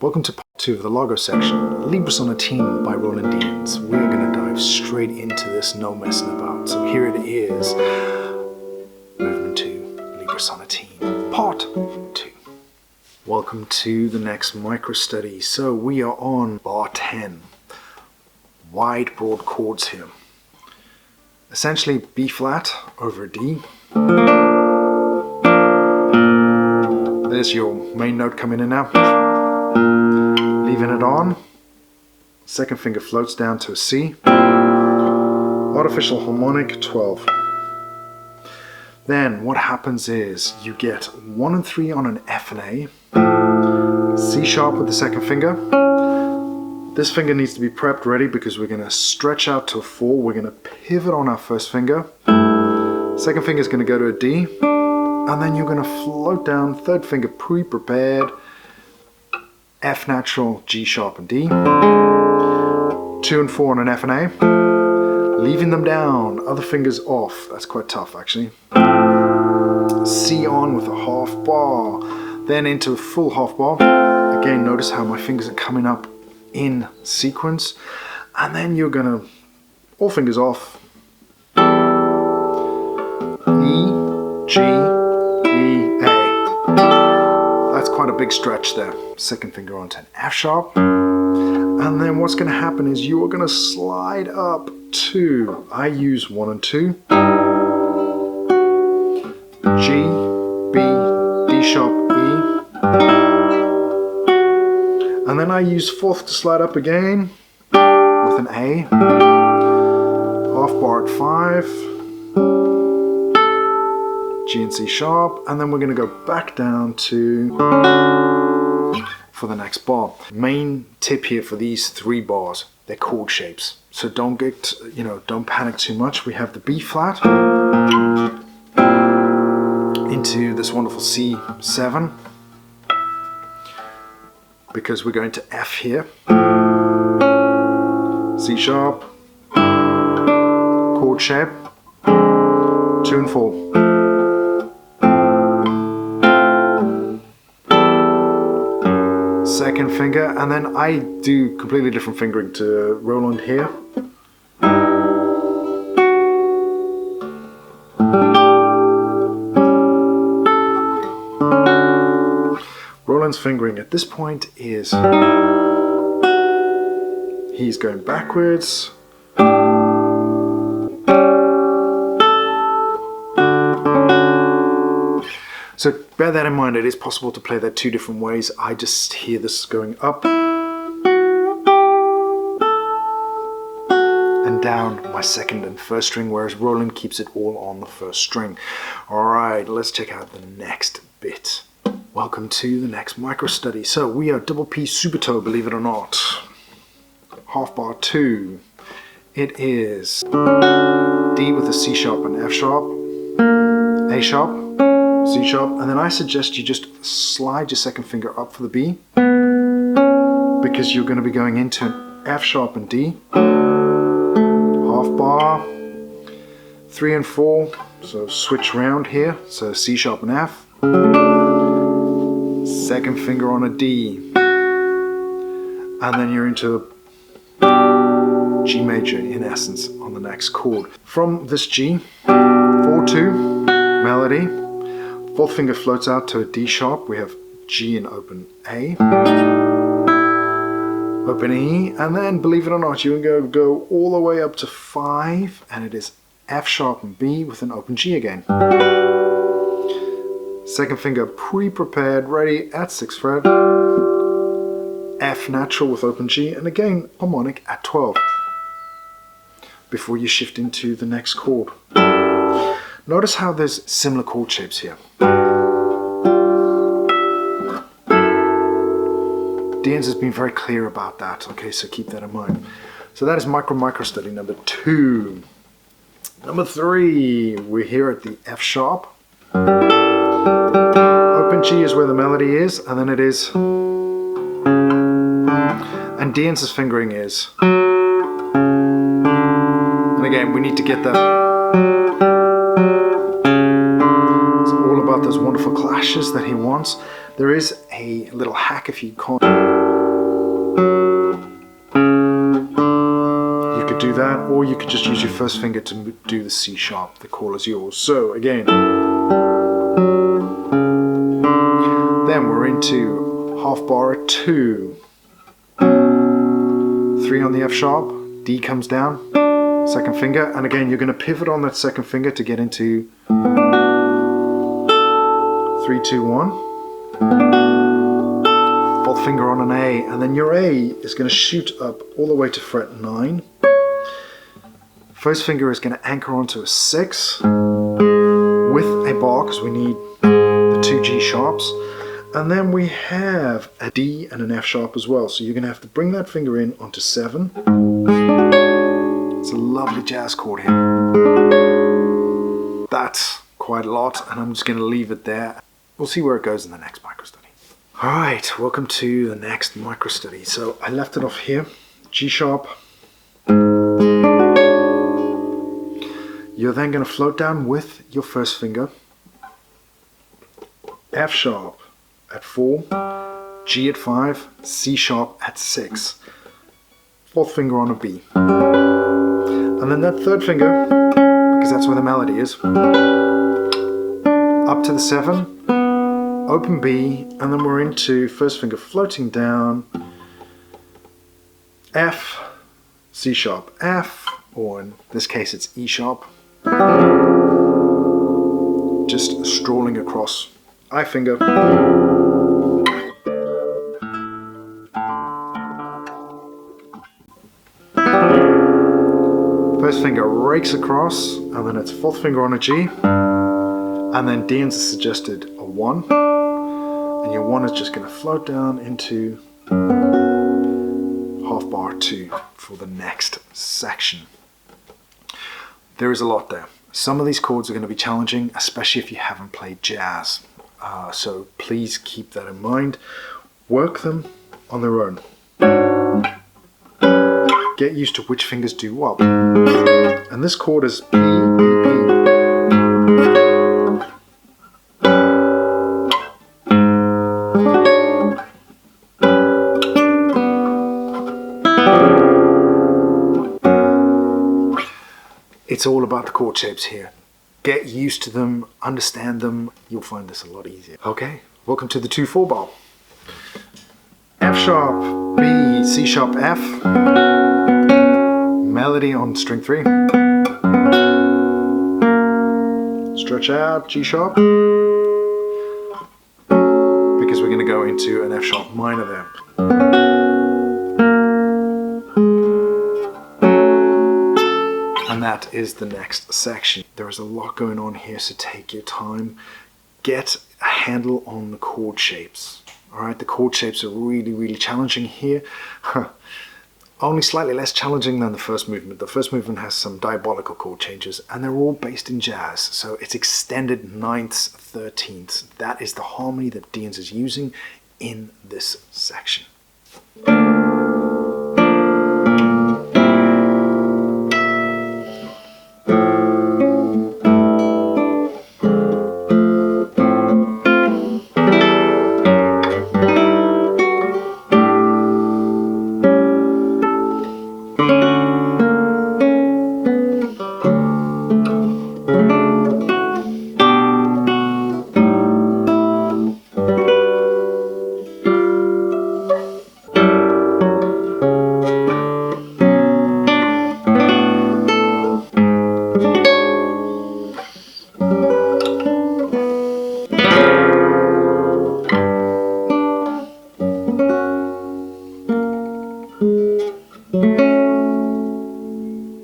Welcome to part 2 of the Largo section, Libra Sonatine by Roland Dyens. We're going to dive straight into this, no messing about. So here it is, movement 2, Libra Sonatine, part 2. Welcome to the next micro study. So we are on bar 10, wide broad chords here. Essentially B flat over D. There's your main note coming in now. Leaving it on. Second finger floats down to a C. Artificial harmonic 12. Then what happens is you get 1 and 3 on an F and A. C sharp with the second finger. This finger needs to be prepped ready because we're going to stretch out to a 4. We're going to pivot on our first finger. Second finger is going to go to a D. And then you're going to float down, third finger pre-prepared, F natural, G sharp and D. 2 and 4 on an F and A. Leaving them down, other fingers off. That's quite tough actually. C on with a half bar. Then into a full half bar. Again, notice how my fingers are coming up in sequence. And then you're going to, all fingers off. E, G, that's quite a big stretch there. Second finger onto an F sharp. And then what's going to happen is you are going to slide up to, I use 1 and 2. G, B, D sharp, E. And then I use 4th to slide up again with an A. Half bar at 5. G and C sharp, and then we're going to go back down to for the next bar. Main tip here for these 3 bars, they're chord shapes. So don't get, don't panic too much. We have the B flat into this wonderful C7 because we're going to F here. C sharp, chord shape, 2 and 4. Second finger, and then I do completely different fingering to Roland here. Roland's fingering at this point is he's going backwards. So bear that in mind, it is possible to play that 2 different ways. I just hear this going up and down my second and first string, whereas Roland keeps it all on the first string. Alright, let's check out the next bit. Welcome to the next micro study. So we are double P super toe, believe it or not. Half bar 2. It is D with a C sharp and F sharp, A sharp, C sharp, and then I suggest you just slide your second finger up for the B because you're going to be going into an F sharp and D, half bar, 3 and 4, so switch round here, so C sharp and F, second finger on a D, and then you're into G major in essence on the next chord. From this G, 4-2, melody, 4th finger floats out to a D sharp. We have G in open A, open E, and then believe it or not, you can go all the way up to 5, and it is F sharp and B with an open G again. Second finger pre-prepared, ready at 6th fret, F natural with open G, and again harmonic at 12 before you shift into the next chord. Notice how there's similar chord shapes here. Dyens has been very clear about that, okay, so keep that in mind. So that is micro study number 2. Number 3, we're here at the F sharp. Open G is where the melody is, and then it is, and Dyens' fingering is, and again we need to get that. About those wonderful clashes that he wants. There is a little hack if you can't You could do that, or you could just use your first finger to do the C sharp. The call is yours. So again, then we're into half bar at 2, 3 on the F sharp, D comes down, second finger, and again you're going to pivot on that second finger to get into 3, 2, 1. Fourth finger on an A, and then your A is going to shoot up all the way to fret 9. First finger is going to anchor onto a 6 with a bar because we need the 2 G sharps. And then we have a D and an F sharp as well. So you're going to have to bring that finger in onto 7. It's a lovely jazz chord here. That's quite a lot, and I'm just going to leave it there. We'll see where it goes in the next micro study. Alright, welcome to the next micro study. So I left it off here, G sharp. You're then going to float down with your first finger, F sharp at 4, G at 5, C sharp at 6. Fourth finger on a B. And then that third finger, because that's where the melody is, up to the 7, open B, and then we're into first finger floating down, F, C sharp, F, or in this case it's E sharp, just strolling across, I finger, first finger rakes across, and then it's fourth finger on a G, and then Dyens has suggested a 1, and your 1 is just going to float down into half bar 2 for the next section. There is a lot there. Some of these chords are going to be challenging, especially if you haven't played jazz. So please keep that in mind. Work them on their own. Get used to which fingers do what. And this chord is B, B, B. It's all about the chord shapes here. Get used to them, understand them, you'll find this a lot easier. Okay, welcome to the 2/4 bar. F sharp, B, C sharp, F. Melody on string 3. Stretch out, G sharp. Because we're going to go into an F sharp minor there. And that is the next section. There is a lot going on here, so take your time. Get a handle on the chord shapes. Alright, the chord shapes are really, really challenging here. Only slightly less challenging than the first movement. The first movement has some diabolical chord changes, and they're all based in jazz. So it's extended 9ths, 13ths. That is the harmony that Dyens is using in this section.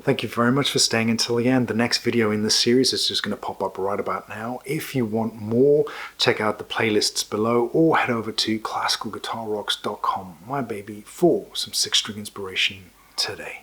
Thank you very much for staying until the end. The next video in this series is just going to pop up right about now. If you want more, check out the playlists below or head over to classicalguitarrocks.com, my baby, for some 6-string inspiration today.